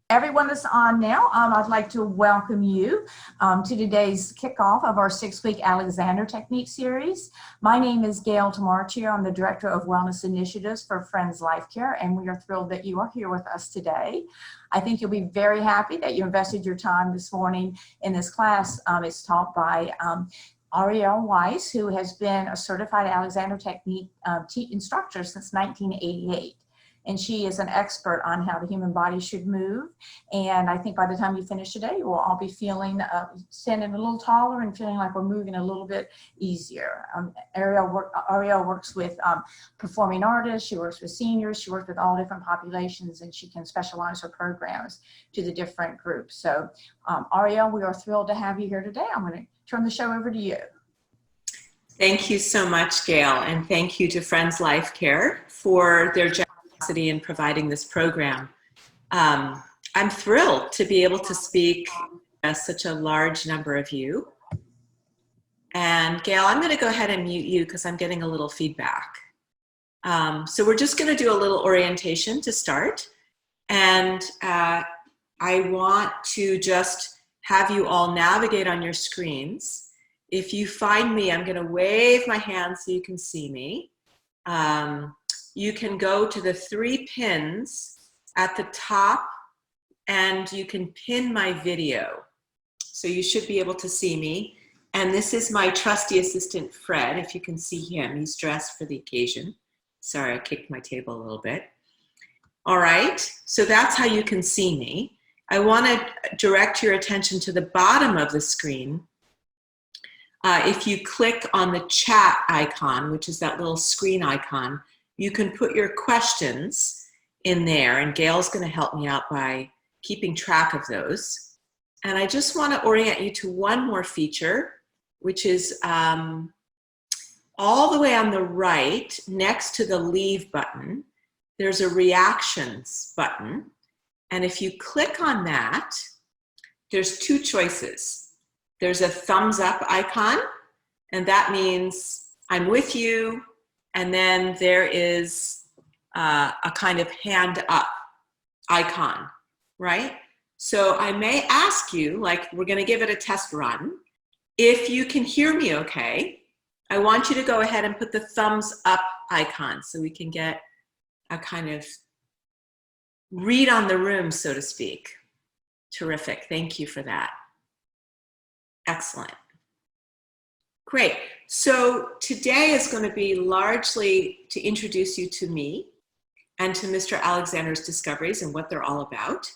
Everyone that's on now, I'd like to welcome you to today's kickoff of our 6-week Alexander Technique series. My name is Gail Tamarchio. I'm the Director of Wellness Initiatives for Friends Life Care, and we are thrilled that you are here with us today. I think you'll be very happy that you invested your time this morning in this class. It's taught by Ariel Weiss, who has been a certified Alexander Technique instructor since 1988. And she is an expert on how the human body should move. And I think by the time you finish today, you will all be feeling, standing a little taller and feeling like we're moving a little bit easier. Ariel works with performing artists, she works with seniors, she works with all different populations, and she can specialize her programs to the different groups. So Ariel, we are thrilled to have you here today. I'm gonna turn the show over to you. Thank you so much, Gail, and thank you to Friends Life Care for their in providing this program. I'm thrilled to be able to speak as such a large number of you. And Gail, I'm going to go ahead and mute you because I'm getting a little feedback. So we're just going to do a little orientation to start. And I want to just have you all navigate on your screens. If you find me, I'm going to wave my hand so you can see me. You can go to the 3 pins at the top and you can pin my video. So you should be able to see me. And this is my trusty assistant, Fred, if you can see him. He's dressed for the occasion. Sorry, I kicked my table a little bit. All right, so that's how you can see me. I want to direct your attention to the bottom of the screen. If you click on the chat icon, which is that little screen icon, you can put your questions in there, and Gail's going to help me out by keeping track of those. And I just want to orient you to one more feature, which is all the way on the right, next to the Leave button, there's a Reactions button. And if you click on that, there's 2 choices. There's a thumbs up icon, and that means I'm with you. And then there is a kind of hand up icon, right? So I may ask you, like we're gonna give it a test run. If you can hear me okay, I want you to go ahead and put the thumbs up icon so we can get a kind of read on the room, so to speak. Terrific, thank you for that. Excellent. Great. So today is going to be largely to introduce you to me and to Mr. Alexander's discoveries and what they're all about.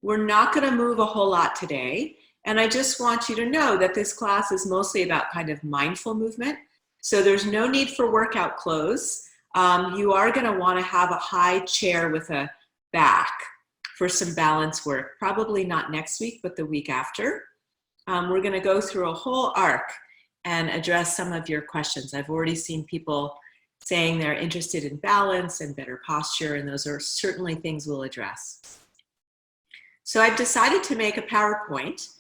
We're not going to move a whole lot today. And I just want you to know that this class is mostly about kind of mindful movement. So there's no need for workout clothes. You are going to want to have a high chair with a back for some balance work. Probably not next week, but the week after. We're going to go through a whole arc and address some of your questions. I've already seen people saying they're interested in balance and better posture, and those are certainly things we'll address. So I've decided to make a PowerPoint.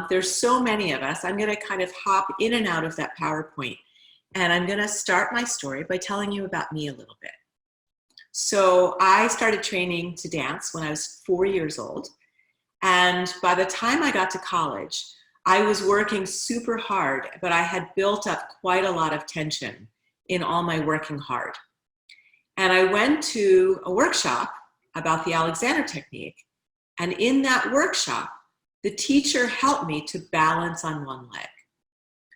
There's so many of us. I'm going to kind of hop in and out of that PowerPoint, and I'm going to start my story by telling you about me a little bit. So I started training to dance when I was 4 years old, and by the time I got to college, I was working super hard, but I had built up quite a lot of tension in all my working hard. And I went to a workshop about the Alexander Technique. And in that workshop, the teacher helped me to balance on one leg.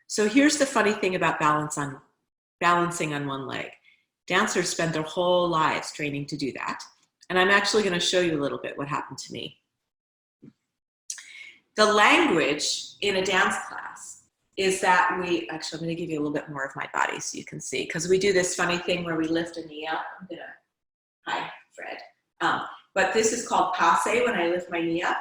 So here's the funny thing about balancing on one leg. Dancers spend their whole lives training to do that. And I'm actually going to show you a little bit what happened to me. The language in a dance class is that actually I'm going to give you a little bit more of my body so you can see, because we do this funny thing where we lift a knee up. Hi, Fred. But this is called passe when I lift my knee up,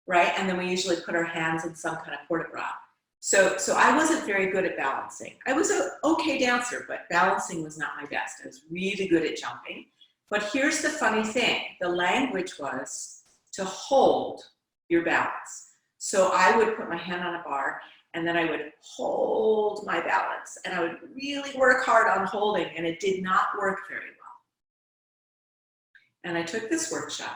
right? And then we usually put our hands in some kind of port de bras. So I wasn't very good at balancing. I was an okay dancer, but balancing was not my best. I was really good at jumping. But here's the funny thing. The language was to hold your balance. So I would put my hand on a bar and then I would hold my balance and I would really work hard on holding, and it did not work very well. And I took this workshop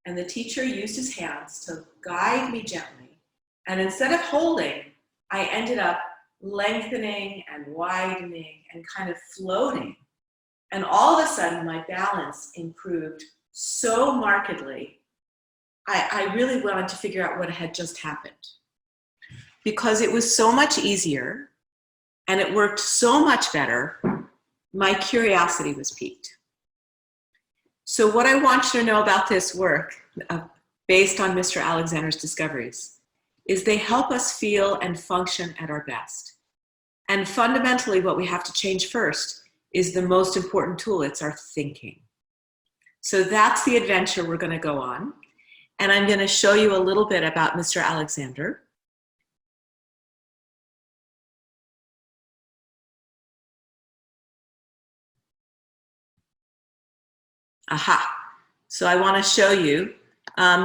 And the teacher used his hands to guide me gently. And instead of holding, I ended up lengthening and widening and kind of floating. And all of a sudden, my balance improved so markedly. I really wanted to figure out what had just happened, because it was so much easier and it worked so much better. My curiosity was piqued. So what I want you to know about this work, based on Mr. Alexander's discoveries, is they help us feel and function at our best. And fundamentally, what we have to change first is the most important tool. It's our thinking. So that's the adventure we're going to go on. And I'm going to show you a little bit about Mr. Alexander. Aha. So I want to show you.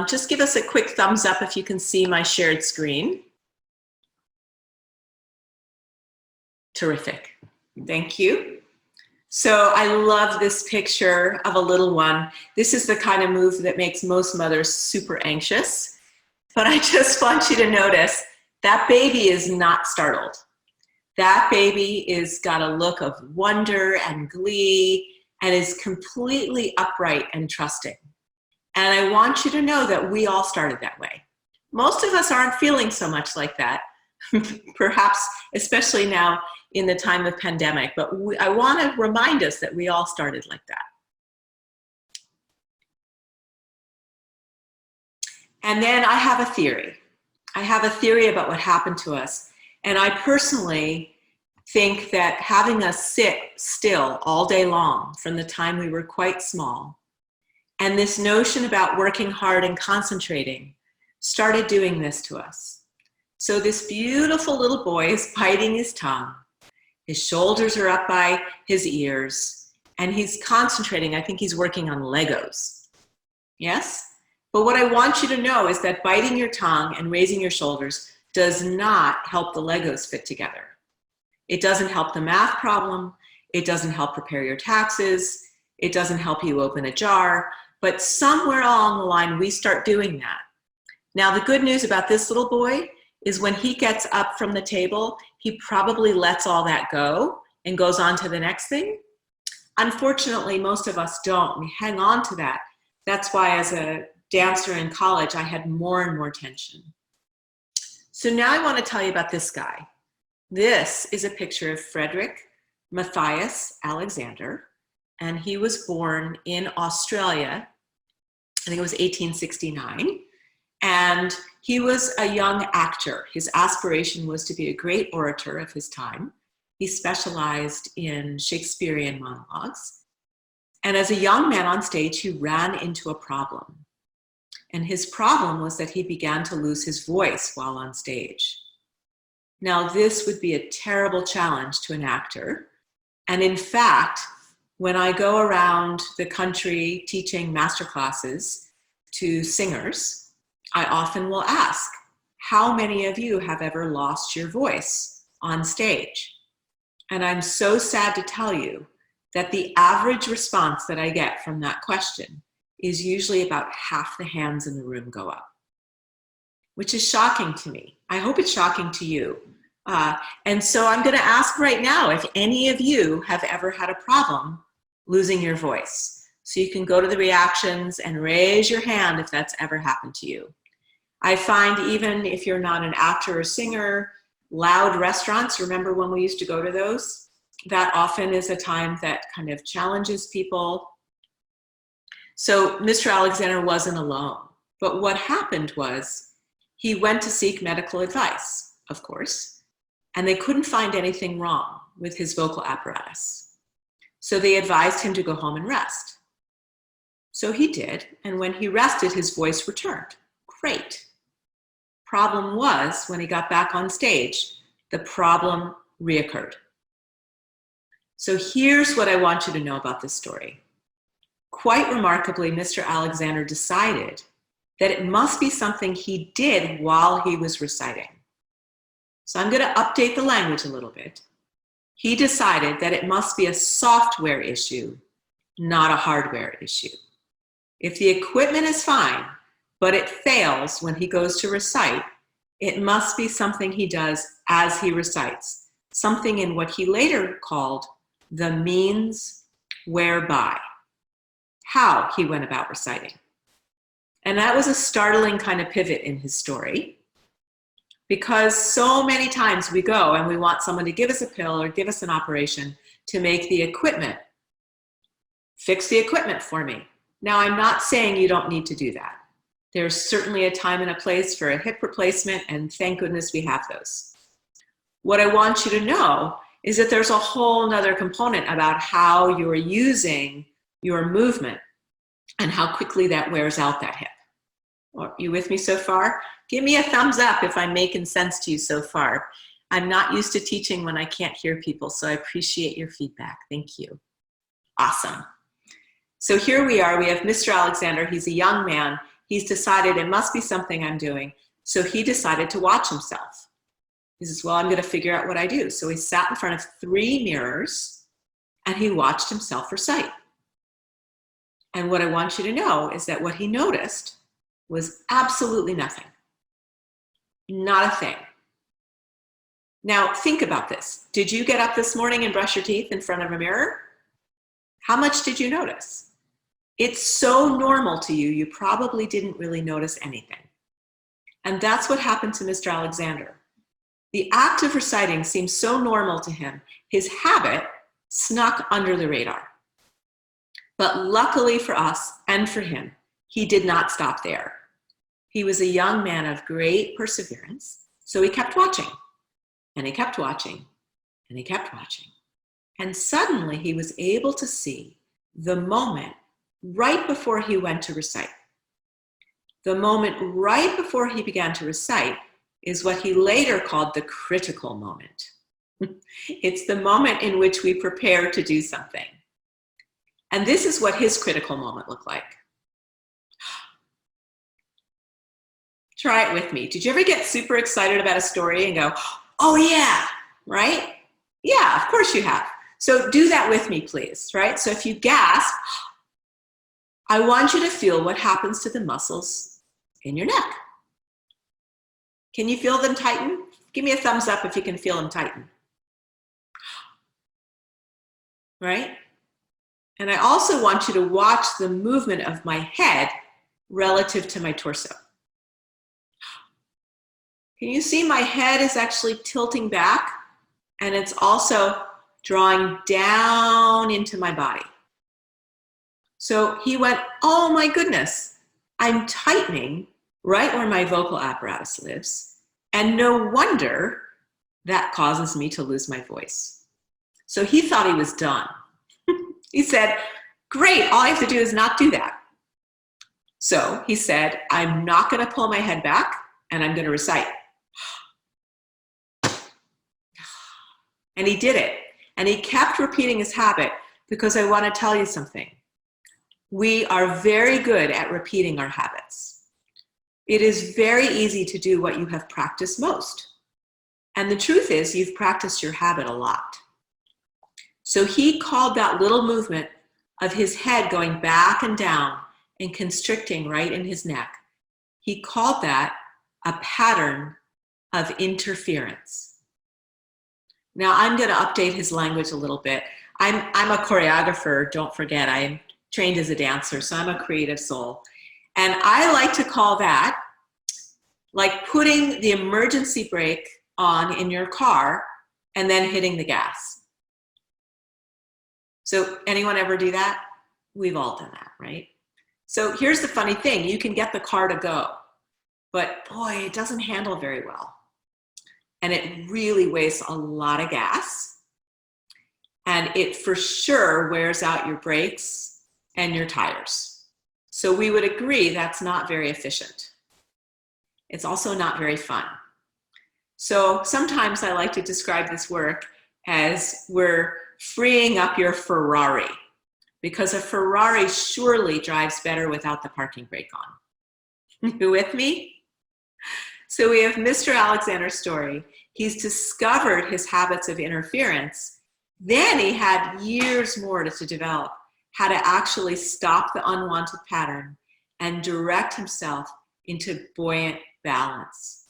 Just give us a quick thumbs up if you can see my shared screen. Terrific. Thank you. So I love this picture of a little one. This is the kind of move that makes most mothers super anxious. But I just want you to notice that baby is not startled. That baby is got a look of wonder and glee and is completely upright and trusting. And I want you to know that we all started that way. Most of us aren't feeling so much like that, perhaps especially now in the time of pandemic, but I want to remind us that we all started like that. And then I have a theory. I have a theory about what happened to us. And I personally think that having us sit still all day long from the time we were quite small, and this notion about working hard and concentrating started doing this to us. So this beautiful little boy is biting his tongue. His shoulders are up by his ears, and he's concentrating. I think he's working on Legos. Yes? But what I want you to know is that biting your tongue and raising your shoulders does not help the Legos fit together. It doesn't help the math problem. It doesn't help prepare your taxes. It doesn't help you open a jar. But somewhere along the line, we start doing that. Now, the good news about this little boy is when he gets up from the table, he probably lets all that go and goes on to the next thing. Unfortunately, most of us don't. We hang on to that. That's why as a dancer in college, I had more and more tension. So now I want to tell you about this guy. This is a picture of Frederick Matthias Alexander, and he was born in Australia. I think it was 1869. And he was a young actor. His aspiration was to be a great orator of his time. He specialized in Shakespearean monologues. And as a young man on stage, he ran into a problem. And his problem was that he began to lose his voice while on stage. Now, this would be a terrible challenge to an actor. And in fact, when I go around the country teaching masterclasses to singers, I often will ask, how many of you have ever lost your voice on stage? And I'm so sad to tell you that the average response that I get from that question is usually about half the hands in the room go up, which is shocking to me. I hope it's shocking to you. And so I'm going to ask right now if any of you have ever had a problem losing your voice. So you can go to the reactions and raise your hand if that's ever happened to you. I find even if you're not an actor or singer, loud restaurants, remember when we used to go to those? That often is a time that kind of challenges people. So Mr. Alexander wasn't alone. But what happened was he went to seek medical advice, of course, and they couldn't find anything wrong with his vocal apparatus. So they advised him to go home and rest. So he did, and when he rested, his voice returned. Great. Problem was, when he got back on stage, the problem reoccurred. So here's what I want you to know about this story. Quite remarkably, Mr. Alexander decided that it must be something he did while he was reciting. So I'm going to update the language a little bit. He decided that it must be a software issue, not a hardware issue. If the equipment is fine, but it fails when he goes to recite, it must be something he does as he recites, something in what he later called the means whereby, how he went about reciting. And that was a startling kind of pivot in his story, because so many times we go and we want someone to give us a pill or give us an operation to make the equipment, fix the equipment for me. Now, I'm not saying you don't need to do that. There's certainly a time and a place for a hip replacement, and thank goodness we have those. What I want you to know is that there's a whole nother component about how you're using your movement and how quickly that wears out that hip. Are you with me so far? Give me a thumbs up if I'm making sense to you so far. I'm not used to teaching when I can't hear people, so I appreciate your feedback. Thank you. Awesome. So here we are. We have Mr. Alexander. He's a young man. He's decided it must be something I'm doing. So he decided to watch himself. He says, well, I'm going to figure out what I do. So he sat in front of 3 mirrors and he watched himself recite. And what I want you to know is that what he noticed was absolutely nothing. Not a thing. Now, think about this. Did you get up this morning and brush your teeth in front of a mirror? How much did you notice? It's so normal to you, you probably didn't really notice anything. And that's what happened to Mr. Alexander. The act of reciting seemed so normal to him, his habit snuck under the radar. But luckily for us and for him, he did not stop there. He was a young man of great perseverance, so he kept watching, and he kept watching, and he kept watching. And suddenly he was able to see the moment right before he went to recite. The moment right before he began to recite is what he later called the critical moment. It's the moment in which we prepare to do something. And this is what his critical moment looked like. Try it with me. Did you ever get super excited about a story and go, oh yeah, right? Yeah, of course you have. So do that with me, please, right? So if you gasp, I want you to feel what happens to the muscles in your neck. Can you feel them tighten? Give me a thumbs up if you can feel them tighten. Right? And I also want you to watch the movement of my head relative to my torso. Can you see my head is actually tilting back, and it's also drawing down into my body? So he went, oh my goodness, I'm tightening right where my vocal apparatus lives, and no wonder that causes me to lose my voice. So he thought he was done. He said, great, all I have to do is not do that. So he said, I'm not going to pull my head back, and I'm going to recite. And he did it. And he kept repeating his habit, because I want to tell you something. We are very good at repeating our habits. It is very easy to do what you have practiced most. And the truth is, you've practiced your habit a lot. So he called that little movement of his head going back and down and constricting right in his neck, he called that a pattern of interference. Now I'm going to update his language a little bit. I'm a choreographer, don't forget. I'm trained as a dancer, so I'm a creative soul. And I like to call that like putting the emergency brake on in your car and then hitting the gas. So anyone ever do that? We've all done that, right? So here's the funny thing. You can get the car to go, but boy, it doesn't handle very well. And it really wastes a lot of gas. And it for sure wears out your brakes and your tires. So we would agree that's not very efficient. It's also not very fun. So sometimes I like to describe this work as we're freeing up your Ferrari, because a Ferrari surely drives better without the parking brake on. You with me? So we have Mr. Alexander's story. He's discovered his habits of interference. Then he had years more to develop. how to actually stop the unwanted pattern and direct himself into buoyant balance.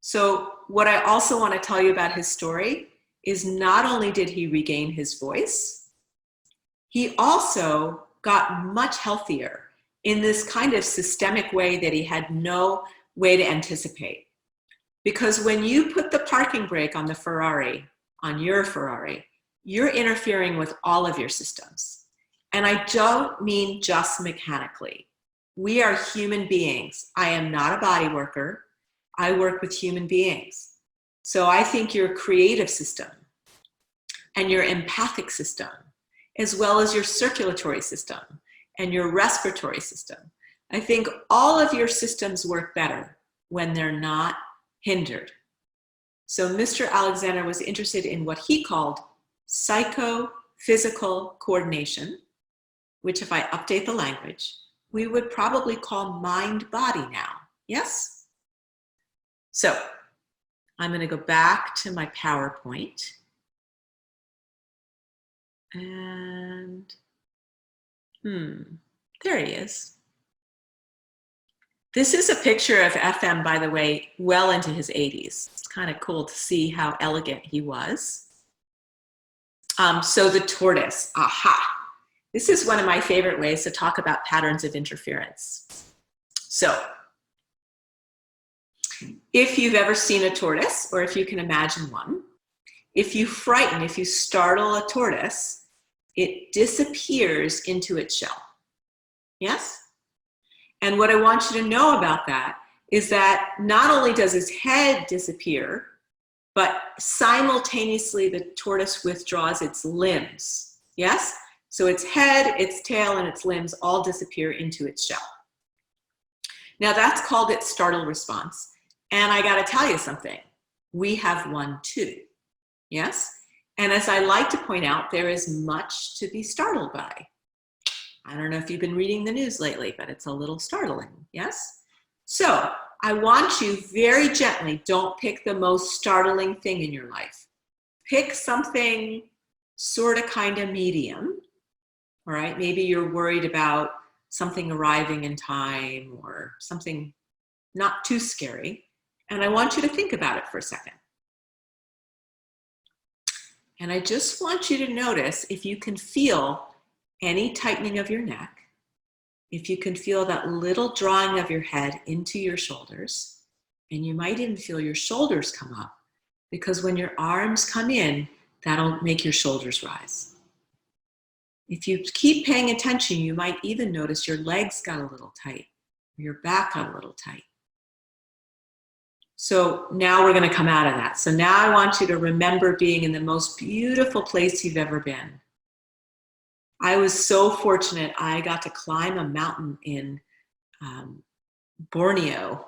So what I also want to tell you about his story is not only did he regain his voice, he also got much healthier in this kind of systemic way that he had no way to anticipate. Because when you put the parking brake on the Ferrari, on your Ferrari, you're interfering with all of your systems. And I don't mean just mechanically. We are human beings. I am not a body worker. I work with human beings. So I think your creative system and your empathic system, as well as your circulatory system and your respiratory system, I think all of your systems work better when they're not hindered. So Mr. Alexander was interested in what he called psychophysical coordination, which if I update the language, we would probably call mind-body now, yes? So I'm going to go back to my PowerPoint. And, there he is. This is a picture of FM, by the way, well into his 80s. It's kind of cool to see how elegant he was. So the tortoise, aha. This is one of my favorite ways to talk about patterns of interference. So if you've ever seen a tortoise, or if you can imagine one, if you startle a tortoise, it disappears into its shell. Yes? And what I want you to know about that is that not only does his head disappear, but simultaneously the tortoise withdraws its limbs. Yes? So its head, its tail, and its limbs all disappear into its shell. Now that's called its startle response. And I gotta tell you something, we have one too. Yes? And as I like to point out, there is much to be startled by. I don't know if you've been reading the news lately, but it's a little startling, yes? So I want you very gently, don't pick the most startling thing in your life. Pick something sort of kind of medium, all right? Maybe you're worried about something arriving in time or something not too scary. And I want you to think about it for a second. And I just want you to notice if you can feel any tightening of your neck, if you can feel that little drawing of your head into your shoulders, and you might even feel your shoulders come up, because when your arms come in, that'll make your shoulders rise. If you keep paying attention, you might even notice your legs got a little tight, or your back got a little tight. So now we're going to come out of that. So now I want you to remember being in the most beautiful place you've ever been. I was so fortunate. I got to climb a mountain in Borneo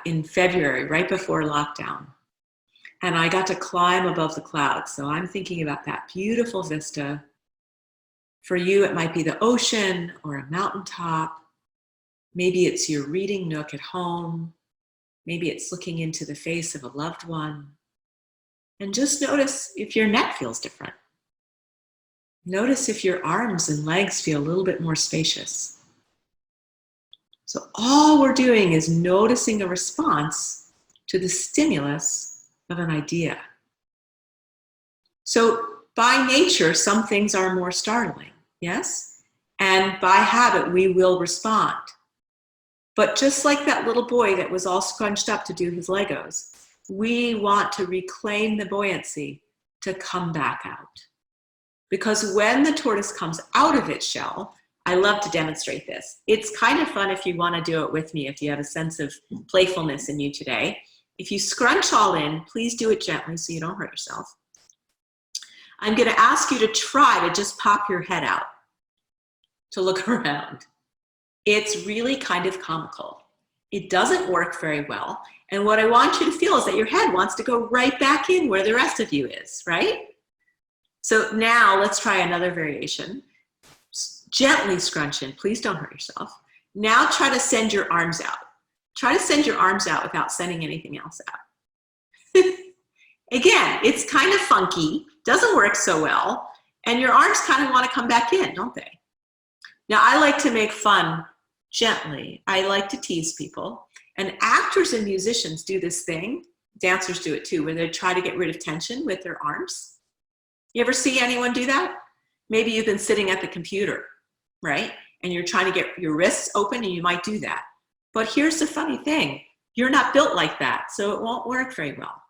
in February, right before lockdown. And I got to climb above the clouds. So I'm thinking about that beautiful vista. For you, it might be the ocean or a mountaintop. Maybe it's your reading nook at home. Maybe it's looking into the face of a loved one. And just notice if your neck feels different. Notice if your arms and legs feel a little bit more spacious. So all we're doing is noticing a response to the stimulus of an idea. So by nature, some things are more startling, yes? And by habit, we will respond. But just like that little boy that was all scrunched up to do his Legos, we want to reclaim the buoyancy to come back out. Because when the tortoise comes out of its shell, I love to demonstrate this. It's kind of fun if you want to do it with me, if you have a sense of playfulness in you today. If you scrunch all in, please do it gently so you don't hurt yourself. I'm going to ask you to try to just pop your head out, to look around. It's really kind of comical. It doesn't work very well. And what I want you to feel is that your head wants to go right back in where the rest of you is, right? So now let's try another variation. Gently scrunch in. Please don't hurt yourself. Now try to send your arms out. Try to send your arms out without sending anything else out. Again, it's kind of funky. Doesn't work so well. And your arms kind of want to come back in, don't they? Now, I like to make fun gently. I like to tease people. And actors and musicians do this thing. Dancers do it too, where they try to get rid of tension with their arms. You ever see anyone do that? Maybe you've been sitting at the computer, right? And you're trying to get your wrists open, and you might do that. But here's the funny thing. You're not built like that, so it won't work very well.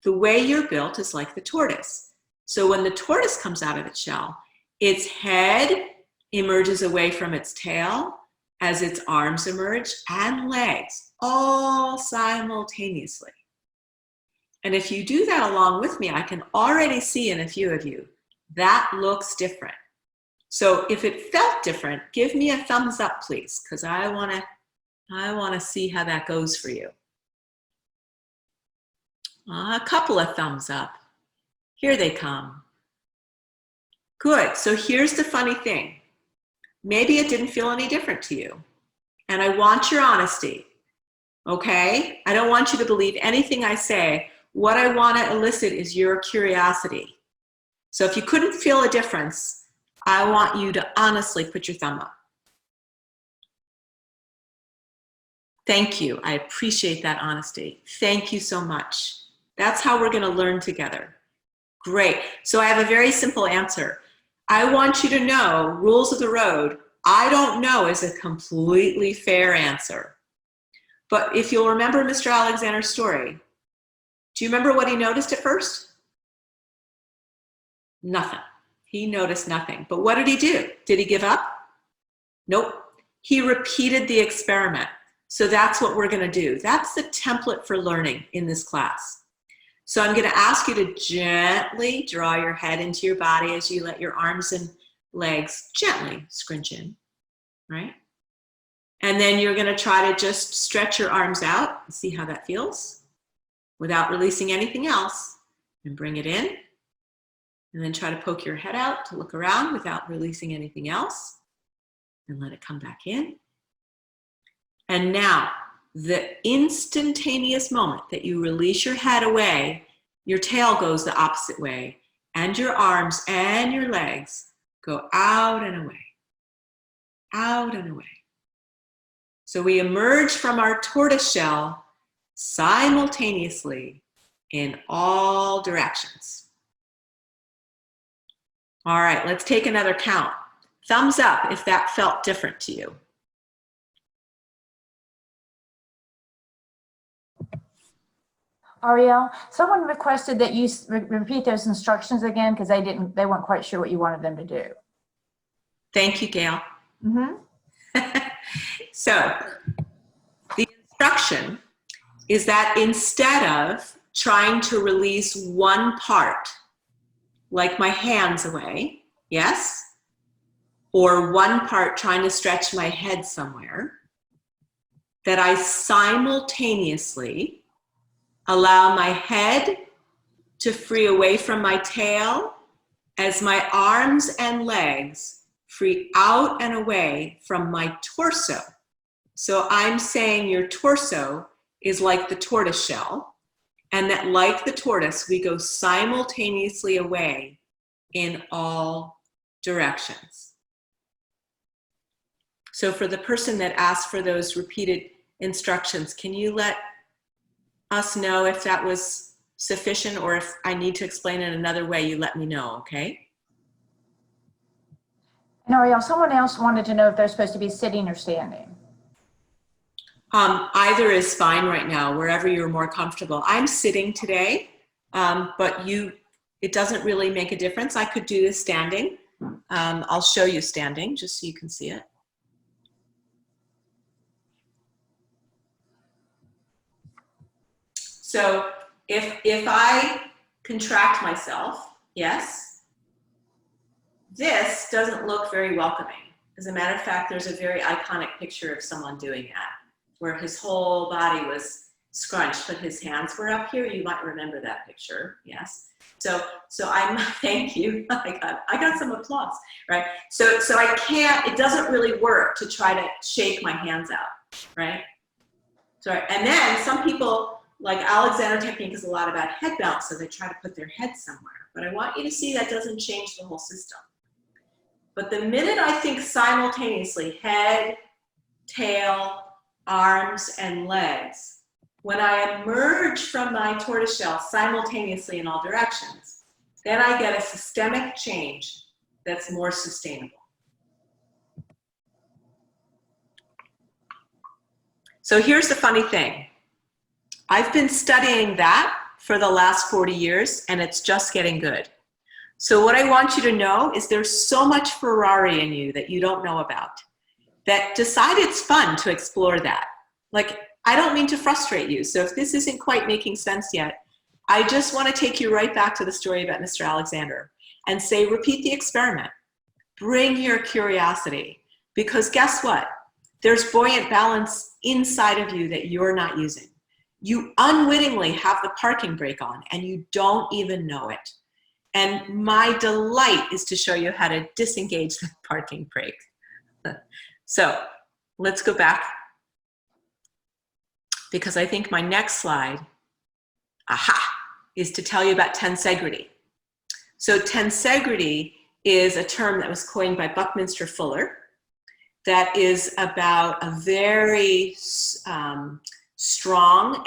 The way you're built is like the tortoise. So when the tortoise comes out of its shell, its head emerges away from its tail as its arms emerge and legs, all simultaneously. And if you do that along with me, I can already see in a few of you, that looks different. So if it felt different, give me a thumbs up, please, because I want to see how that goes for you. A couple of thumbs up. Here they come. Good. So here's the funny thing. Maybe it didn't feel any different to you. And I want your honesty. Okay? I don't want you to believe anything I say. What I want to elicit is your curiosity. So if you couldn't feel a difference, I want you to honestly put your thumb up. Thank you. I appreciate that honesty. Thank you so much. That's how we're going to learn together. Great. So I have a very simple answer. I want you to know, rules of the road, I don't know is a completely fair answer. But if you'll remember Mr. Alexander's story, do you remember what he noticed at first? Nothing. He noticed nothing. But what did he do? Did he give up? Nope. He repeated the experiment. So that's what we're going to do. That's the template for learning in this class. So I'm going to ask you to gently draw your head into your body as you let your arms and legs gently scrunch in, right? And then you're going to try to just stretch your arms out and see how that feels without releasing anything else, and bring it in. And then try to poke your head out to look around without releasing anything else, and let it come back in. And now, the instantaneous moment that you release your head away, your tail goes the opposite way, and your arms and your legs go out and away, out and away. So we emerge from our tortoise shell simultaneously in all directions. All right, let's take another count. Thumbs up if that felt different to you. Ariel, someone requested that you repeat those instructions again because they weren't quite sure what you wanted them to do. Thank you, Gail. Mm-hmm. So the instruction is that instead of trying to release one part, like my hands away, yes, or one part trying to stretch my head somewhere, that I simultaneously allow my head to free away from my tail as my arms and legs free out and away from my torso. So I'm saying your torso is like the tortoise shell, and that like the tortoise, we go simultaneously away in all directions. So for the person that asked for those repeated instructions, can you let us know if that was sufficient, or if I need to explain it another way, you let me know, okay? And Ariel, someone else wanted to know if they're supposed to be sitting or standing. Either is fine right now, wherever you're more comfortable. I'm sitting today, but it doesn't really make a difference. I could do this standing. I'll show you standing just so you can see it. So if I contract myself, yes, this doesn't look very welcoming. As a matter of fact, there's a very iconic picture of someone doing that, where his whole body was scrunched, but his hands were up here. You might remember that picture, yes. So I'm, thank you. I got some applause, right? So I can't, it doesn't really work to try to shake my hands out, right? Sorry. And then some people like Alexander technique is a lot about head bounce, so they try to put their head somewhere. But I want you to see that doesn't change the whole system. But the minute I think simultaneously, head, tail, arms, and legs, when I emerge from my tortoiseshell simultaneously in all directions, then I get a systemic change that's more sustainable. So here's the funny thing. I've been studying that for the last 40 years, and it's just getting good. So what I want you to know is there's so much Ferrari in you that you don't know about, that decide it's fun to explore that. Like, I don't mean to frustrate you. So if this isn't quite making sense yet, I just want to take you right back to the story about Mr. Alexander and say, repeat the experiment. Bring your curiosity, because guess what? There's buoyant balance inside of you that you're not using. You unwittingly have the parking brake on and you don't even know it. And my delight is to show you how to disengage the parking brake. So let's go back, because I think my next slide, is to tell you about tensegrity. So tensegrity is a term that was coined by Buckminster Fuller that is about a very strong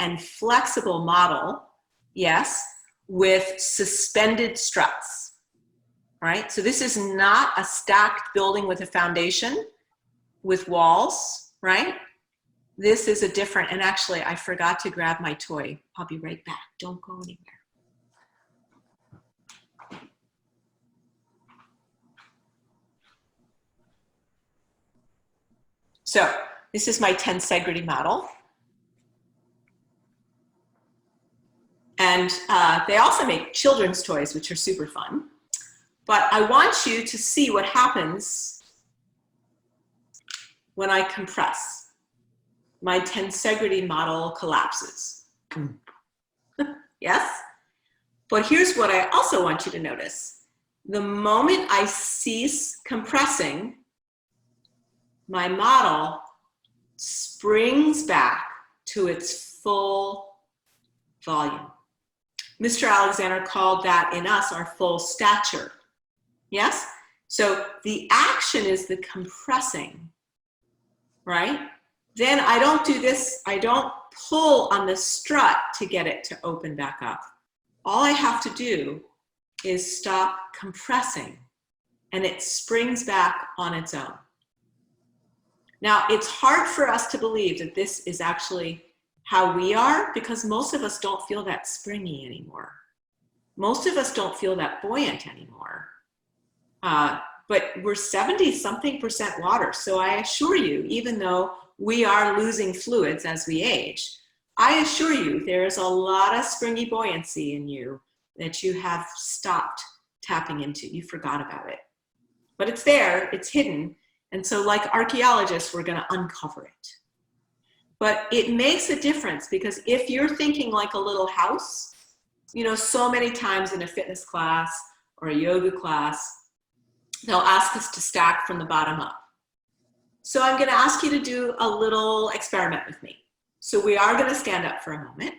and flexible model, yes, with suspended struts, right? So this is not a stacked building with a foundation with walls, right? This is a different, and actually I forgot to grab my toy. I'll be right back, don't go anywhere. So this is my tensegrity model. And they also make children's toys, which are super fun. But I want you to see what happens when I compress. My tensegrity model collapses. Yes? But here's what I also want you to notice. The moment I cease compressing, my model springs back to its full volume. Mr. Alexander called that in us our full stature. Yes? So the action is the compressing, right? Then I don't do this, I don't pull on the strut to get it to open back up. All I have to do is stop compressing and it springs back on its own. Now, it's hard for us to believe that this is actually how we are, because most of us don't feel that springy anymore. Most of us don't feel that buoyant anymore. But we're 70-something% water. So I assure you, even though we are losing fluids as we age, I assure you there is a lot of springy buoyancy in you that you have stopped tapping into. You forgot about it. But it's there, it's hidden. And so like archaeologists, we're gonna uncover it. But it makes a difference, because if you're thinking like a little house, you know, so many times in a fitness class or a yoga class, they'll ask us to stack from the bottom up. So I'm gonna ask you to do a little experiment with me. So we are gonna stand up for a moment.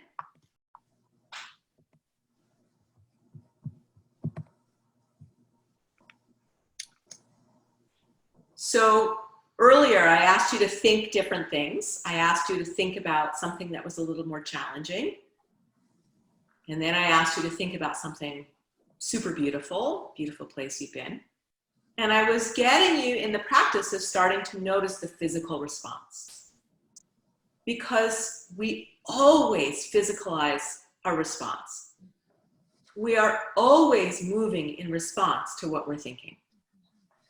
So earlier, I asked you to think different things. I asked you to think about something that was a little more challenging. And then I asked you to think about something super beautiful, beautiful place you've been. And I was getting you in the practice of starting to notice the physical response. Because we always physicalize our response. We are always moving in response to what we're thinking.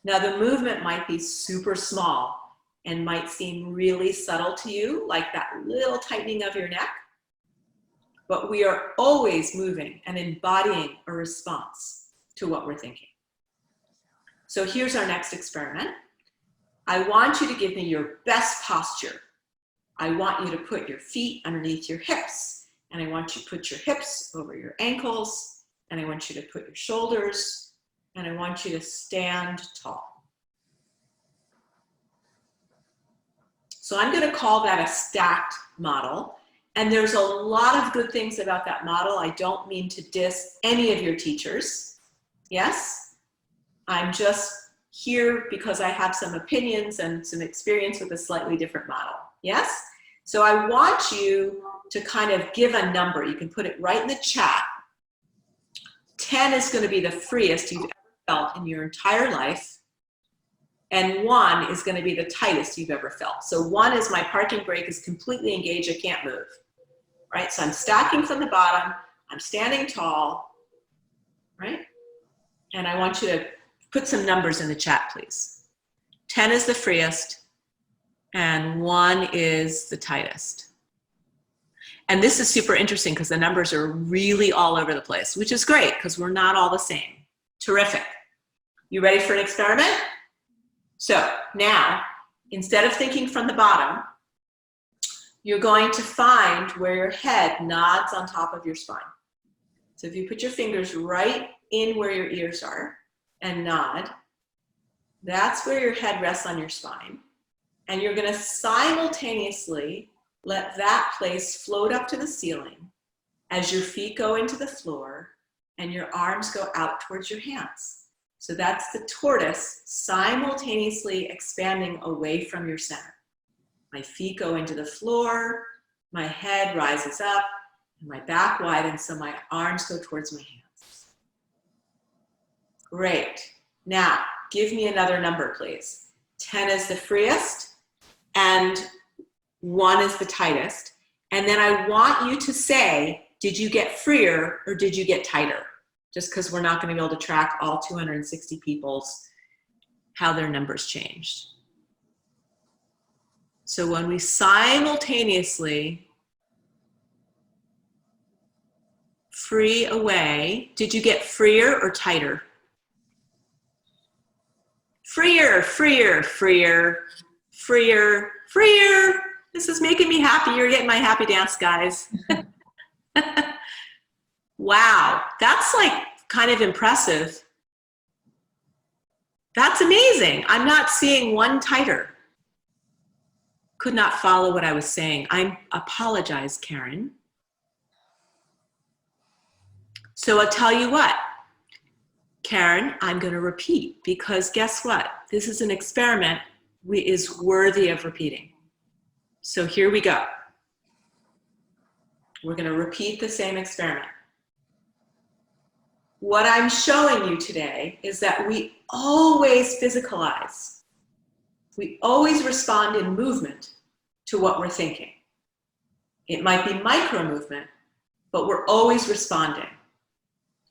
Now, the movement might be super small and might seem really subtle to you, like that little tightening of your neck, but we are always moving and embodying a response to what we're thinking. So here's our next experiment. I want you to give me your best posture. I want you to put your feet underneath your hips, and I want you to put your hips over your ankles, and I want you to put your shoulders, and I want you to stand tall. So I'm going to call that a stacked model. And there's a lot of good things about that model. I don't mean to diss any of your teachers. Yes? I'm just here because I have some opinions and some experience with a slightly different model. Yes? So I want you to kind of give a number. You can put it right in the chat. 10 is going to be the freest you've ever felt in your entire life. And 1 is going to be the tightest you've ever felt. So 1 is my parking brake is completely engaged. I can't move. Right? So I'm stacking from the bottom. I'm standing tall. Right? And I want you to put some numbers in the chat, please. 10 is the freest. And 1 is the tightest. And this is super interesting because the numbers are really all over the place, which is great because we're not all the same. Terrific. You ready for an experiment? So now, instead of thinking from the bottom, you're going to find where your head nods on top of your spine. So if you put your fingers right in where your ears are and nod, that's where your head rests on your spine. And you're going to simultaneously let that place float up to the ceiling as your feet go into the floor and your arms go out towards your hands. So that's the tortoise simultaneously expanding away from your center. My feet go into the floor, my head rises up, and my back widens so my arms go towards my hands. Great. Now, give me another number, please. 10 is the freest, and 1 is the tightest. And then I want you to say, did you get freer or did you get tighter? Just because we're not going to be able to track all 260 people's, how their numbers changed. So when we simultaneously free away, did you get freer or tighter? Freer, freer, freer, freer, freer. This is making me happy. You're getting my happy dance, guys. Wow, that's like kind of impressive. That's amazing. I'm not seeing 1 tighter. Could not follow what I was saying. I apologize, Karen. So I'll tell you what, Karen, I'm going to repeat because guess what? This is an experiment is worthy of repeating. So here we go. We're going to repeat the same experiment. What I'm showing you today is that we always physicalize. We always respond in movement to what we're thinking. It might be micro movement, but we're always responding.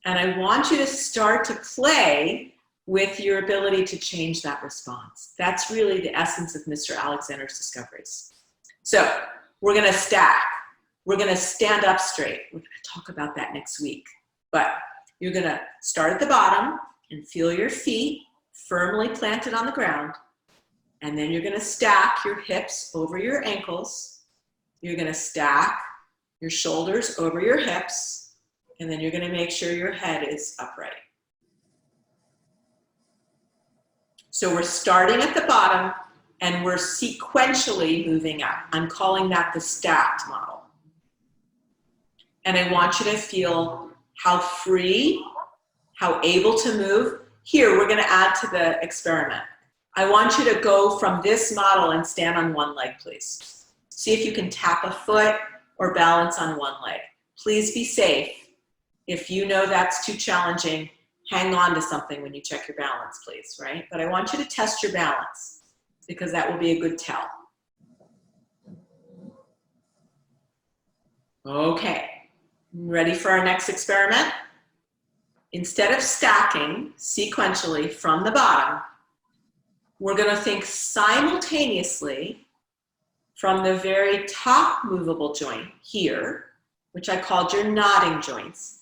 And I want you to start to play with your ability to change that response. That's really the essence of Mr. Alexander's discoveries. So we're going to stack. We're going to stand up straight. We're going to talk about that next week. But you're going to start at the bottom and feel your feet firmly planted on the ground. And then you're going to stack your hips over your ankles. You're going to stack your shoulders over your hips. And then you're going to make sure your head is upright. So we're starting at the bottom and we're sequentially moving up. I'm calling that the stacked model. And I want you to feel how free, how able to move. Here, we're going to add to the experiment. I want you to go from this model and stand on 1 leg, please. See if you can tap a foot or balance on 1 leg. Please be safe. If you know that's too challenging, hang on to something when you check your balance, please, right? But I want you to test your balance because that will be a good tell. Okay, ready for our next experiment? Instead of stacking sequentially from the bottom, we're going to think simultaneously from the very top movable joint here, which I called your nodding joints.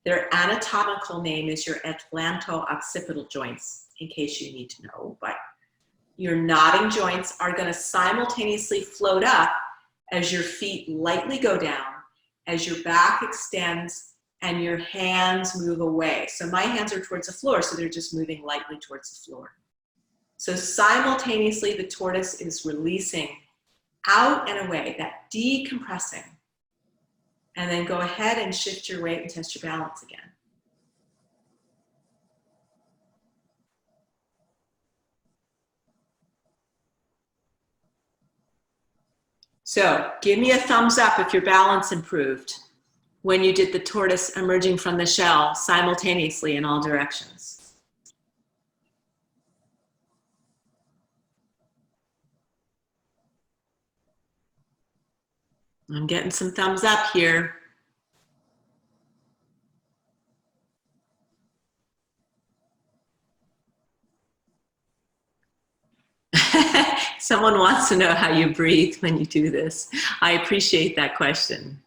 Their anatomical name is your atlanto-occipital joints, in case you need to know. But your nodding joints are going to simultaneously float up as your feet lightly go down, as your back extends, and your hands move away. So my hands are towards the floor, so they're just moving lightly towards the floor. So simultaneously, the tortoise is releasing out and away, that decompressing. And then go ahead and shift your weight and test your balance again. So give me a thumbs up if your balance improved when you did the tortoise emerging from the shell simultaneously in all directions. I'm getting some thumbs up here. Someone wants to know how you breathe when you do this. I appreciate that question.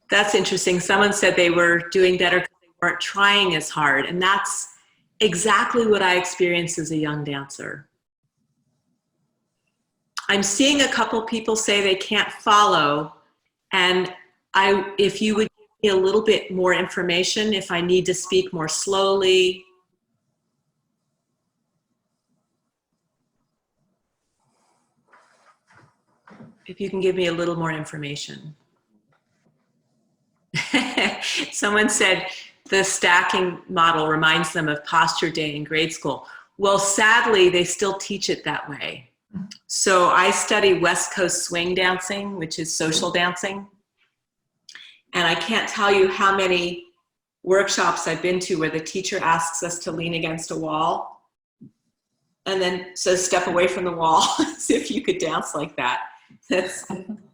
That's interesting. Someone said they were doing better because they weren't trying as hard. And that's exactly what I experienced as a young dancer. I'm seeing a couple people say they can't follow. And if you would give me a little bit more information, if I need to speak more slowly. If you can give me a little more information. Someone said the stacking model reminds them of posture day in grade school. Well, sadly, they still teach it that way. So I study West Coast swing dancing, which is social dancing. And I can't tell you how many workshops I've been to where the teacher asks us to lean against a wall and then says, step away from the wall, as if you could dance like that. Let's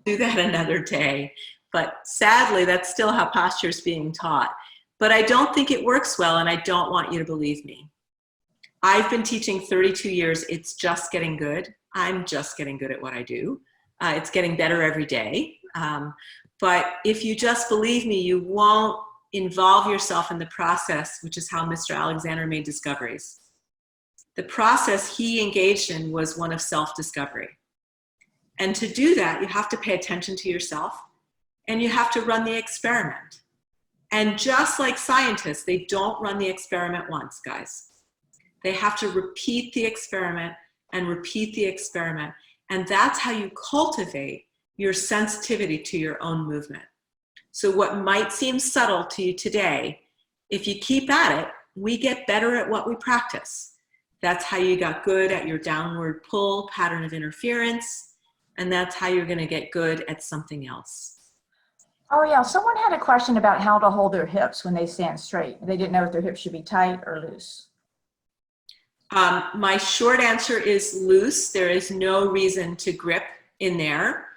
do that another day. But sadly, that's still how posture is being taught. But I don't think it works well, and I don't want you to believe me. I've been teaching 32 years. It's just getting good. I'm just getting good at what I do. It's getting better every day. But if you just believe me, you won't involve yourself in the process, which is how Mr. Alexander made discoveries. The process he engaged in was one of self-discovery. And to do that, you have to pay attention to yourself, and you have to run the experiment. And just like scientists, they don't run the experiment once, guys. They have to repeat the experiment and repeat the experiment. And that's how you cultivate your sensitivity to your own movement. So what might seem subtle to you today, if you keep at it, we get better at what we practice. That's how you got good at your downward pull pattern of interference. And that's how you're going to get good at something else. Ariel, someone had a question about how to hold their hips when they stand straight. They didn't know if their hips should be tight or loose. My short answer is loose. There is no reason to grip in there.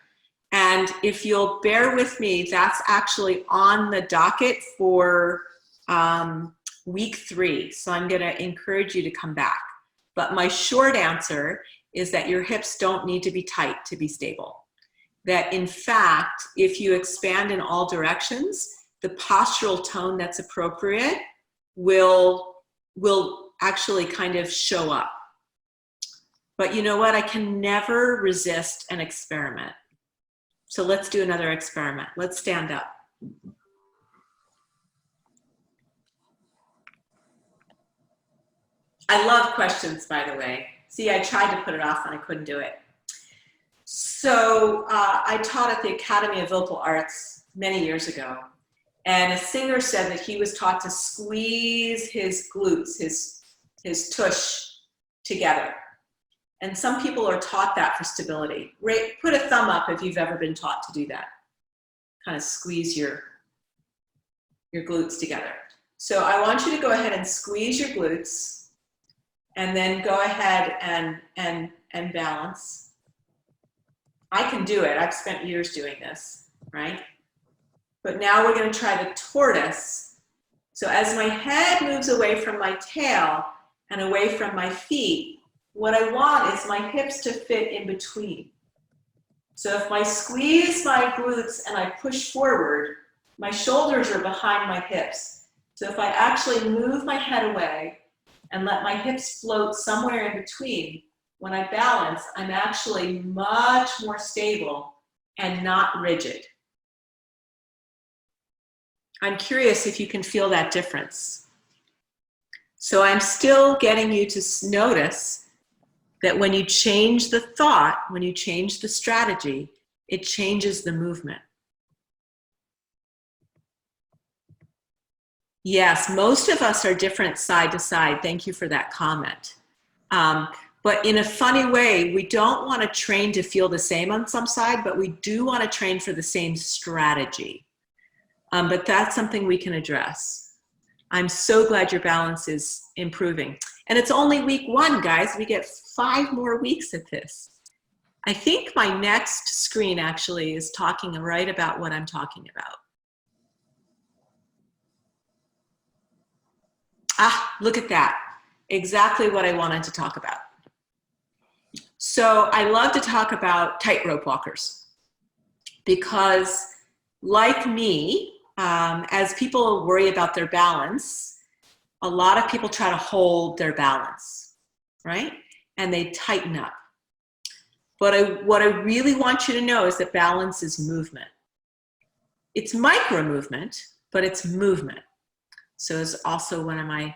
And if you'll bear with me, that's actually on the docket for week 3. So I'm going to encourage you to come back. But my short answer is that your hips don't need to be tight to be stable. That in fact, if you expand in all directions, the postural tone that's appropriate will actually kind of show up. But you know what? I can never resist an experiment. So let's do another experiment. Let's stand up. I love questions, by the way. See, I tried to put it off and I couldn't do it. So I taught at the Academy of Vocal Arts many years ago. And a singer said that he was taught to squeeze his glutes, his tush together. And some people are taught that for stability. Put a thumb up if you've ever been taught to do that. Kind of squeeze your glutes together. So I want you to go ahead and squeeze your glutes and then go ahead and balance. I can do it. I've spent years doing this, right? But now we're going to try the tortoise. So as my head moves away from my tail and away from my feet, what I want is my hips to fit in between. So if I squeeze my glutes and I push forward, my shoulders are behind my hips. So if I actually move my head away and let my hips float somewhere in between, when I balance, I'm actually much more stable and not rigid. I'm curious if you can feel that difference. So I'm still getting you to notice that when you change the thought, when you change the strategy, it changes the movement. Yes, most of us are different side to side. Thank you for that comment. But in a funny way, we don't want to train to feel the same on some side, but we do want to train for the same strategy. But that's something we can address. I'm so glad your balance is improving. And it's only week 1, guys. We get 5 more weeks at this. I think my next screen actually is talking right about what I'm talking about. Ah, look at that. Exactly what I wanted to talk about. So I love to talk about tightrope walkers because, like me, as people worry about their balance, a lot of people try to hold their balance, right? And they tighten up. But what I really want you to know is that balance is movement. It's micro movement, but it's movement. So it's also one of my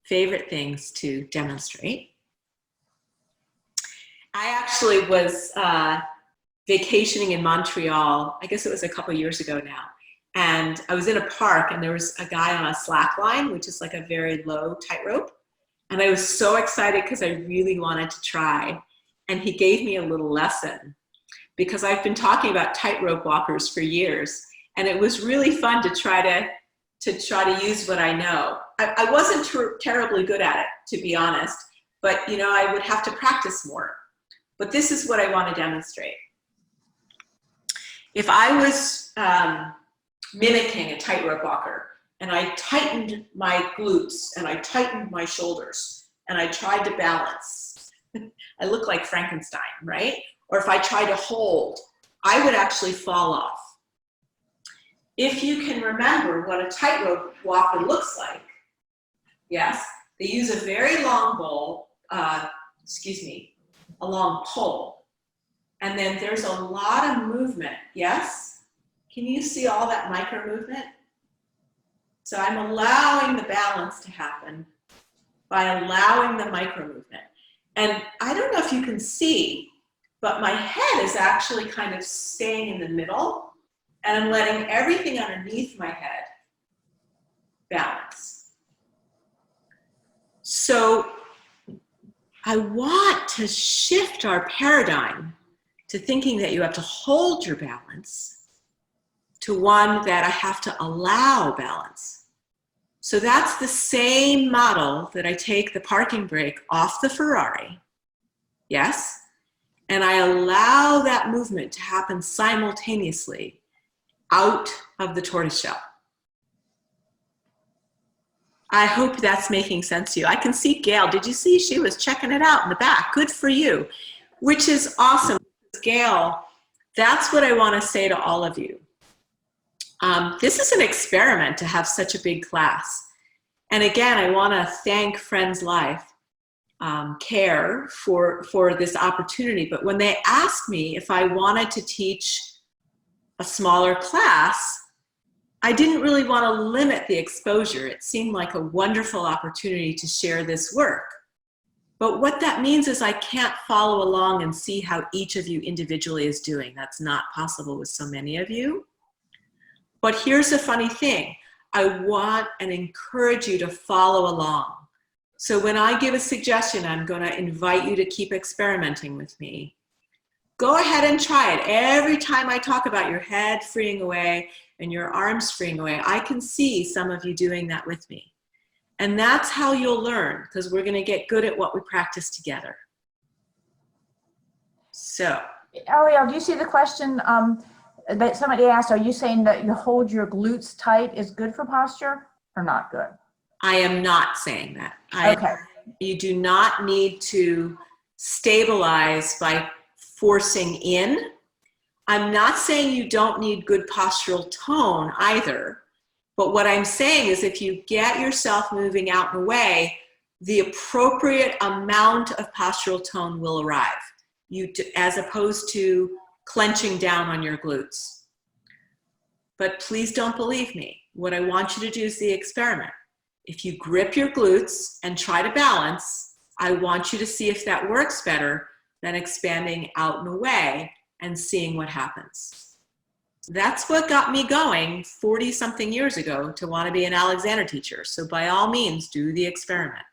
favorite things to demonstrate. I actually was vacationing in Montreal, I guess it was a couple years ago now, and I was in a park and there was a guy on a slack line, which is like a very low tightrope, and I was so excited because I really wanted to try, and he gave me a little lesson because I've been talking about tightrope walkers for years, and it was really fun to try to use what I know. I wasn't terribly good at it, to be honest, but you know, I would have to practice more. But this is what I want to demonstrate. If I was mimicking a tightrope walker and I tightened my glutes and I tightened my shoulders and I tried to balance, I look like Frankenstein, right? Or if I tried to hold, I would actually fall off. If you can remember what a tightrope walker looks like, yes, they use a very long a long pole. And then there's a lot of movement, yes? Can you see all that micro movement? So I'm allowing the balance to happen by allowing the micro movement. And I don't know if you can see, but my head is actually kind of staying in the middle, and I'm letting everything underneath my head balance. So I want to shift our paradigm to thinking that you have to hold your balance to one that I have to allow balance. So that's the same model that I take the parking brake off the Ferrari, yes? And I allow that movement to happen simultaneously out of the tortoise shell. I hope that's making sense to you. I can see Gail. Did you see she was checking it out in the back? Good for you, which is awesome. Gail, that's what I want to say to all of you. This is an experiment to have such a big class. And again, I want to thank Friends Life Care for this opportunity. But when they asked me if I wanted to teach a smaller class, I didn't really want to limit the exposure. It seemed like a wonderful opportunity to share this work. But what that means is I can't follow along and see how each of you individually is doing. That's not possible with so many of you. But here's the funny thing. I want and encourage you to follow along. So when I give a suggestion, I'm going to invite you to keep experimenting with me. Go ahead and try it. Every time I talk about your head freeing away and your arms freeing away, I can see some of you doing that with me. And that's how you'll learn, because we're going to get good at what we practice together. So, Ariel, do you see the question that somebody asked? Are you saying that you hold your glutes tight is good for posture or not good? I am not saying that. Okay. You do not need to stabilize by forcing in. I'm not saying you don't need good postural tone either. But what I'm saying is if you get yourself moving out and away, the appropriate amount of postural tone will arrive, as opposed to clenching down on your glutes. But please don't believe me. What I want you to do is the experiment. If you grip your glutes and try to balance, I want you to see if that works better than expanding out and away and seeing what happens. That's what got me going 40-something years ago to want to be an Alexander teacher. So by all means, do the experiment.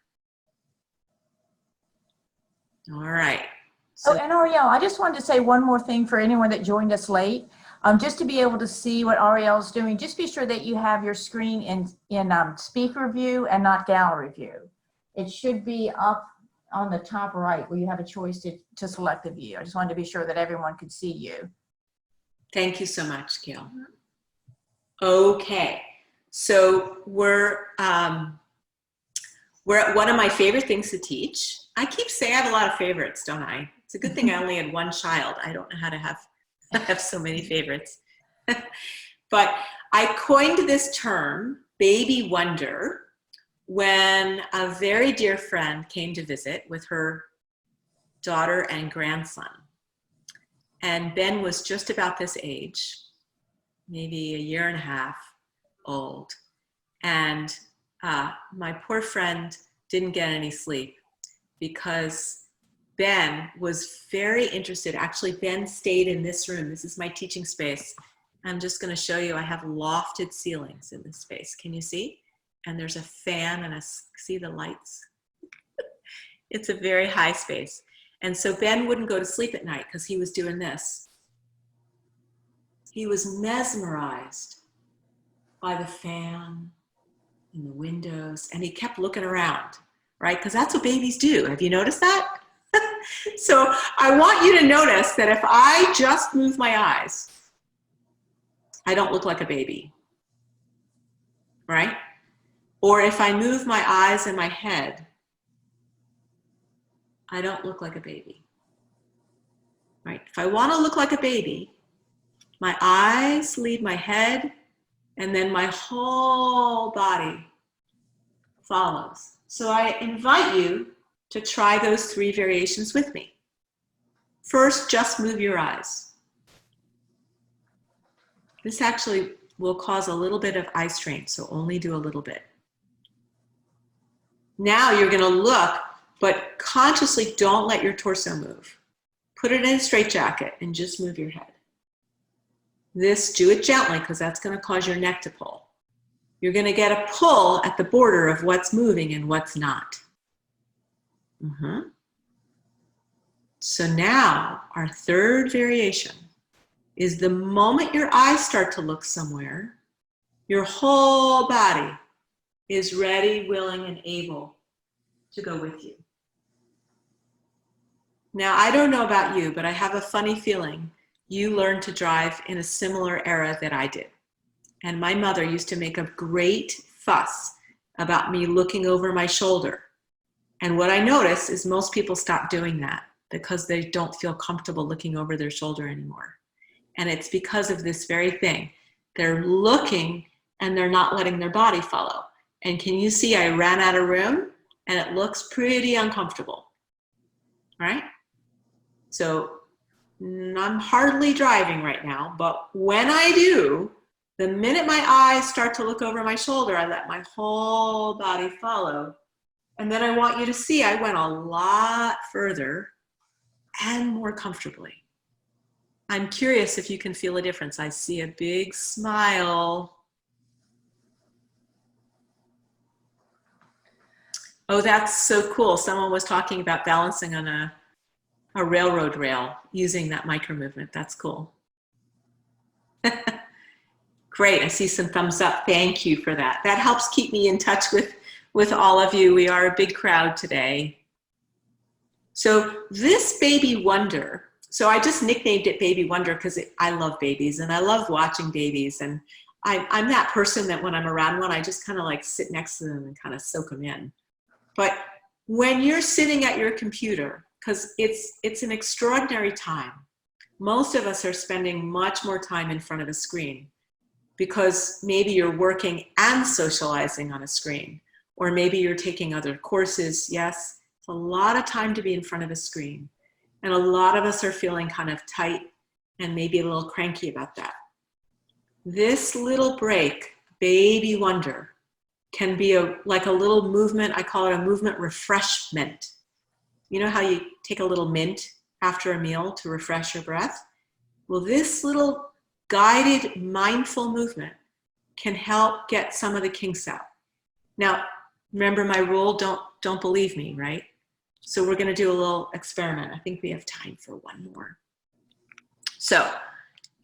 All right. So, and Ariel, I just wanted to say one more thing for anyone that joined us late. Just to be able to see what Ariel's doing, just be sure that you have your screen in speaker view and not gallery view. It should be up on the top right where you have a choice to select the view. I just wanted to be sure that everyone could see you. Thank you so much, Gail. Okay, so we're at one of my favorite things to teach. I keep saying I have a lot of favorites, don't I? It's a good thing I only had one child. I don't know how to have so many favorites. But I coined this term, baby wonder, when a very dear friend came to visit with her daughter and grandson. And Ben was just about this age, maybe a year and a half old. And my poor friend didn't get any sleep because Ben was very interested. Actually, Ben stayed in this room. This is my teaching space. I'm just going to show you. I have lofted ceilings in this space. Can you see? And there's a fan and see the lights? It's a very high space. And so Ben wouldn't go to sleep at night because he was doing this. He was mesmerized by the fan and the windows, and he kept looking around, right? Because that's what babies do. Have you noticed that? So I want you to notice that if I just move my eyes, I don't look like a baby, right? Or if I move my eyes and my head, I don't look like a baby, right? If I want to look like a baby, my eyes lead my head, and then my whole body follows. So I invite you to try those 3 variations with me. First, just move your eyes. This actually will cause a little bit of eye strain, so only do a little bit. Now you're going to look, but consciously don't let your torso move. Put it in a straitjacket and just move your head. Do it gently because that's going to cause your neck to pull. You're going to get a pull at the border of what's moving and what's not. So now our 3rd variation is the moment your eyes start to look somewhere, your whole body is ready, willing, and able to go with you. Now, I don't know about you, but I have a funny feeling you learned to drive in a similar era that I did. And my mother used to make a great fuss about me looking over my shoulder. And what I notice is most people stop doing that because they don't feel comfortable looking over their shoulder anymore. And it's because of this very thing. They're looking and they're not letting their body follow. And can you see I ran out of room and it looks pretty uncomfortable, right? So I'm hardly driving right now, but when I do, the minute my eyes start to look over my shoulder, I let my whole body follow. And then I want you to see I went a lot further and more comfortably. I'm curious if you can feel a difference. I see a big smile. Oh, that's so cool. Someone was talking about balancing on a railroad rail using that micro movement. That's cool. Great, I see some thumbs up. Thank you for that. That helps keep me in touch with all of you. We are a big crowd today. So this baby wonder, so I just nicknamed it Baby Wonder because I love babies and I love watching babies. And I'm that person that when I'm around one, I just kind of like sit next to them and kind of soak them in. But when you're sitting at your computer, because it's an extraordinary time, most of us are spending much more time in front of a screen because maybe you're working and socializing on a screen, or maybe you're taking other courses. Yes, it's a lot of time to be in front of a screen. And a lot of us are feeling kind of tight and maybe a little cranky about that. This little break, Baby Wonder, can be like a little movement. I call it a movement refreshment. You know how you take a little mint after a meal to refresh your breath? Well, this little guided mindful movement can help get some of the kinks out. Now, remember my rule, don't believe me, right? So we're gonna do a little experiment. I think we have time for one more. So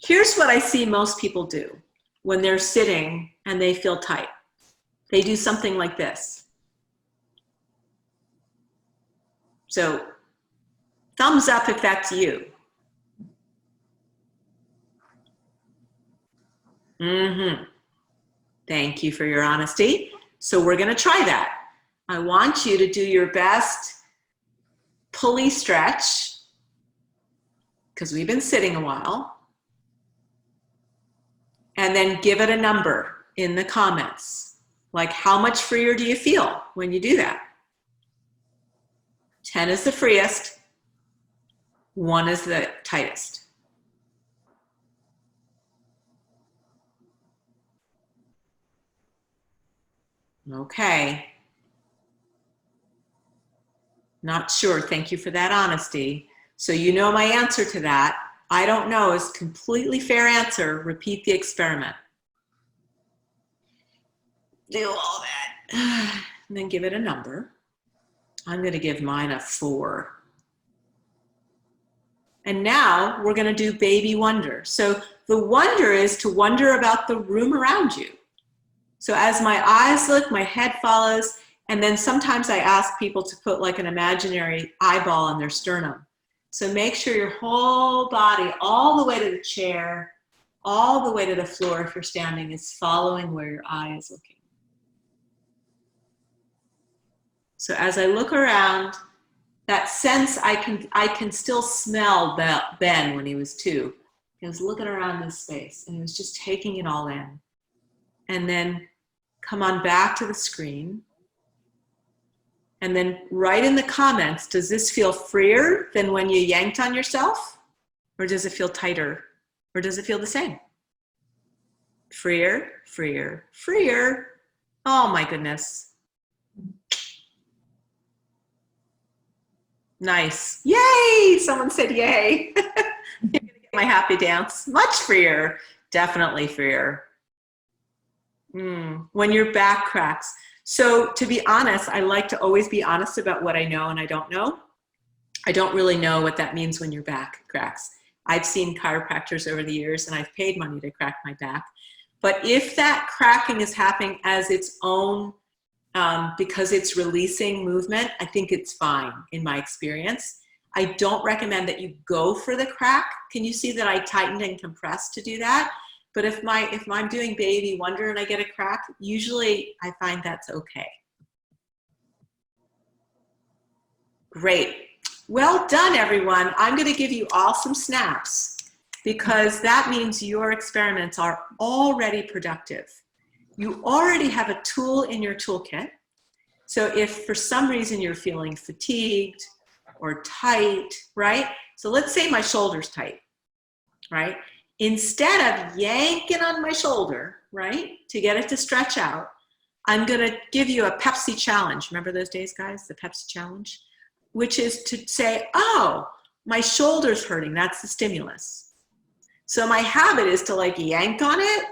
here's what I see most people do when they're sitting and they feel tight. They do something like this. So thumbs up if that's you. Thank you for your honesty. So we're gonna try that. I want you to do your best pulley stretch, because we've been sitting a while, and then give it a number in the comments. Like, how much freer do you feel when you do that? 10 is the freest, 1 is the tightest. Okay. Not sure. Thank you for that honesty. So you know my answer to that. I don't know is completely fair answer. Repeat the experiment. Do all that. And then give it a number. I'm going to give mine a 4. And now we're going to do baby wonder. So the wonder is to wonder about the room around you. So as my eyes look, my head follows, and then sometimes I ask people to put like an imaginary eyeball on their sternum. So make sure your whole body, all the way to the chair, all the way to the floor if you're standing, is following where your eye is looking. So as I look around, that sense, I can still smell Ben when he was 2. He was looking around this space and he was just taking it all in. And then come on back to the screen. And then write in the comments, does this feel freer than when you yanked on yourself? Or does it feel tighter? Or does it feel the same? Freer, freer, freer. Oh my goodness. Nice. Yay! Someone said yay. You're gonna get my happy dance. Much freer. Definitely freer. When your back cracks. So to be honest, I like to always be honest about what I know and I don't know. I don't really know what that means when your back cracks. I've seen chiropractors over the years and I've paid money to crack my back. But if that cracking is happening as its own, because it's releasing movement, I think it's fine in my experience. I don't recommend that you go for the crack. Can you see that I tightened and compressed to do that? But if I'm doing baby wonder and I get a crack, usually I find that's okay. Great. Well done, everyone. I'm going to give you all some snaps because that means your experiments are already productive. You already have a tool in your toolkit. So if for some reason you're feeling fatigued or tight, right? So let's say my shoulder's tight, right? Instead of yanking on my shoulder, right, to get it to stretch out, I'm going to give you a Pepsi challenge. Remember those days, guys, the Pepsi challenge? Which is to say, oh, my shoulder's hurting. That's the stimulus. So my habit is to like yank on it,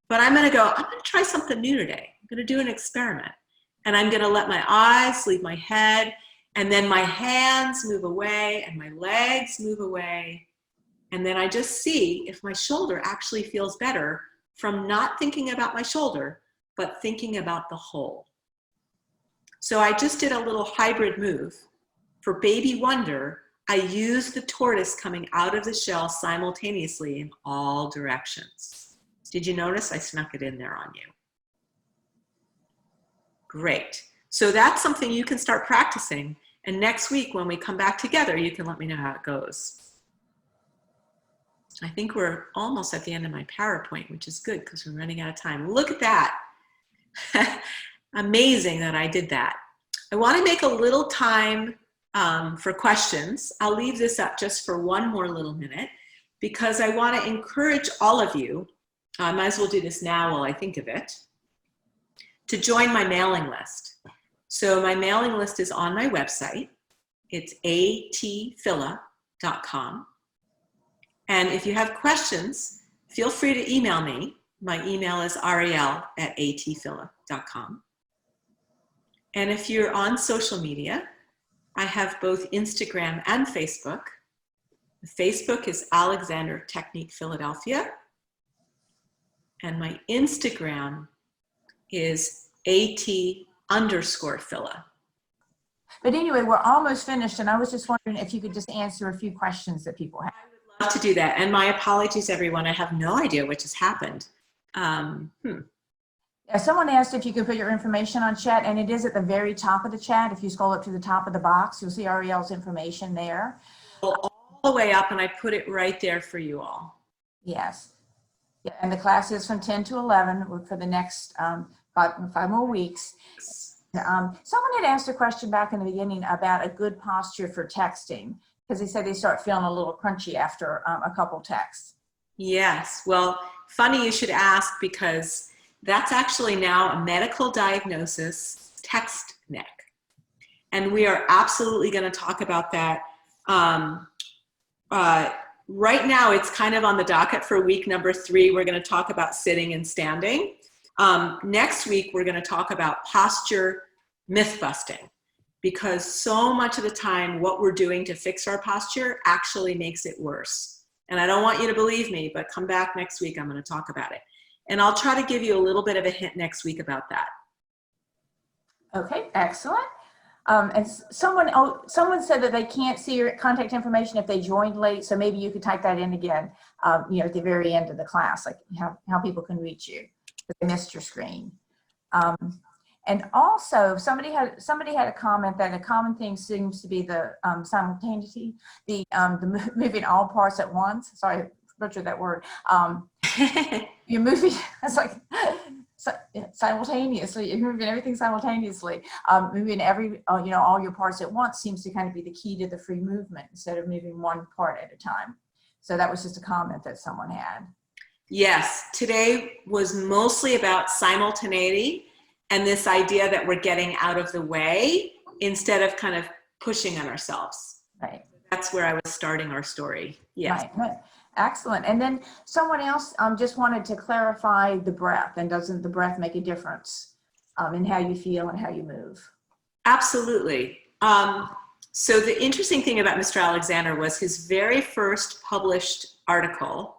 but I'm going to try something new today. I'm going to do an experiment. And I'm going to let my eyes leave my head, and then my hands move away and my legs move away. And then I just see if my shoulder actually feels better from not thinking about my shoulder, but thinking about the whole. So I just did a little hybrid move. For baby wonder, I used the tortoise coming out of the shell simultaneously in all directions. Did you notice I snuck it in there on you? Great. So that's something you can start practicing. And next week when we come back together, you can let me know how it goes. I think we're almost at the end of my PowerPoint, which is good because we're running out of time. Look at that. Amazing that I did that. I want to make a little time for questions. I'll leave this up just for one more little minute because I want to encourage all of you. I might as well do this now while I think of it. to join my mailing list. So my mailing list is on my website. It's atphila.com. And if you have questions, feel free to email me. My email is ariel@atphila.com. And if you're on social media, I have both Instagram and Facebook. The Facebook is Alexander Technique Philadelphia. And my Instagram is AT_Phila. But anyway, we're almost finished, and I was just wondering if you could just answer a few questions that people have. I would love to do that. And my apologies, everyone. I have no idea what just happened. Yeah, someone asked if you could put your information on chat, and it is at the very top of the chat. If you scroll up to the top of the box, you'll see Ariel's information there. All the way up, and I put it right there for you all. Yes. Yeah, and the class is from 10 to 11 for the next five more weeks. Someone had asked a question back in the beginning about a good posture for texting, because they said they start feeling a little crunchy after a couple texts. Yes. Well, funny you should ask, because that's actually now a medical diagnosis, text neck. And we are absolutely going to talk about that. Right now, it's kind of on the docket for week number 3. We're going to talk about sitting and standing. Next week, we're going to talk about posture myth busting, because so much of the time, what we're doing to fix our posture actually makes it worse. And I don't want you to believe me, but come back next week. I'm going to talk about it. And I'll try to give you a little bit of a hint next week about that. Okay, excellent. And someone said that they can't see your contact information if they joined late, so maybe you could type that in again, at the very end of the class, like how people can reach you if they missed your screen. And also, somebody had a comment that a common thing seems to be the simultaneity, the moving all parts at once. Sorry, I butchered that word. You're moving. It's like simultaneously. You're moving everything simultaneously. Moving all your parts at once seems to kind of be the key to the free movement instead of moving one part at a time. So that was just a comment that someone had. Yes, today was mostly about simultaneity and this idea that we're getting out of the way instead of kind of pushing on ourselves. Right. That's where I was starting our story. Yes. Right. Excellent. And then someone else just wanted to clarify the breath, and doesn't the breath make a difference in how you feel and how you move? Absolutely. So the interesting thing about Mr. Alexander was his very first published article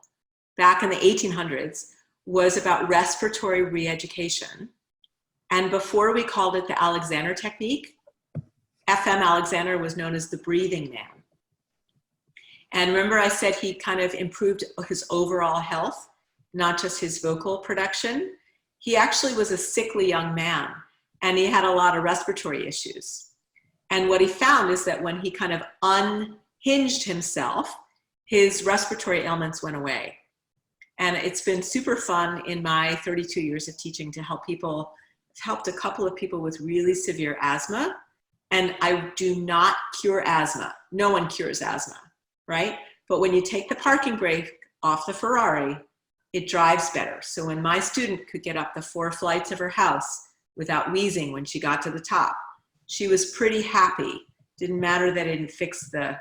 back in the 1800s was about respiratory re-education. And before we called it the Alexander technique, FM Alexander was known as the breathing man. And remember I said he kind of improved his overall health, not just his vocal production. He actually was a sickly young man, and he had a lot of respiratory issues. And what he found is that when he kind of unhinged himself, his respiratory ailments went away. And it's been super fun in my 32 years of teaching to help people. It's helped a couple of people with really severe asthma. And I do not cure asthma. No one cures asthma, right? But when you take the parking brake off the Ferrari, it drives better. So when my student could get up the 4 flights of her house without wheezing when she got to the top, she was pretty happy. Didn't matter that it didn't fix the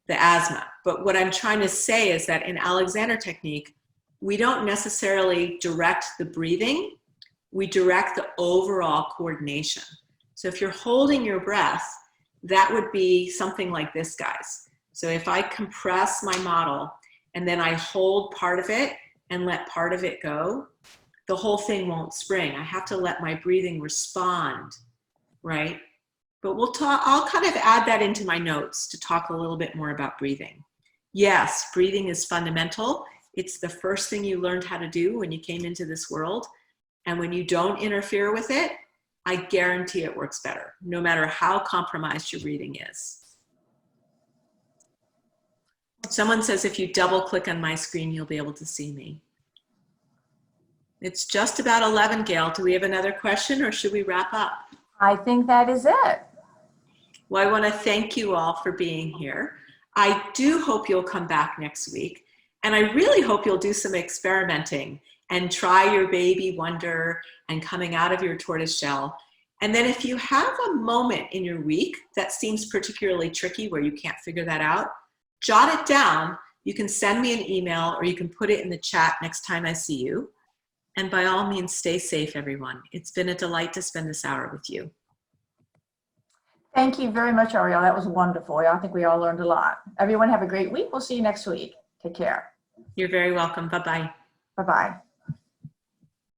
asthma. But what I'm trying to say is that in Alexander technique, we don't necessarily direct the breathing, we direct the overall coordination. So if you're holding your breath, that would be something like this, guys. So if I compress my model and then I hold part of it and let part of it go, the whole thing won't spring. I have to let my breathing respond, right? But I'll kind of add that into my notes to talk a little bit more about breathing. Yes, breathing is fundamental. It's the first thing you learned how to do when you came into this world. And when you don't interfere with it, I guarantee it works better, no matter how compromised your breathing is. Someone says if you double click on my screen, you'll be able to see me. It's just about 11, Gail. Do we have another question, or should we wrap up? I think that is it. Well, I want to thank you all for being here. I do hope you'll come back next week. And I really hope you'll do some experimenting and try your baby wonder and coming out of your tortoise shell. And then if you have a moment in your week that seems particularly tricky where you can't figure that out, jot it down. You can send me an email or you can put it in the chat next time I see you. And by all means, stay safe, everyone. It's been a delight to spend this hour with you. Thank you very much, Ariel. That was wonderful. I think we all learned a lot. Everyone have a great week. We'll see you next week. Take care. You're very welcome. Bye-bye. Bye-bye.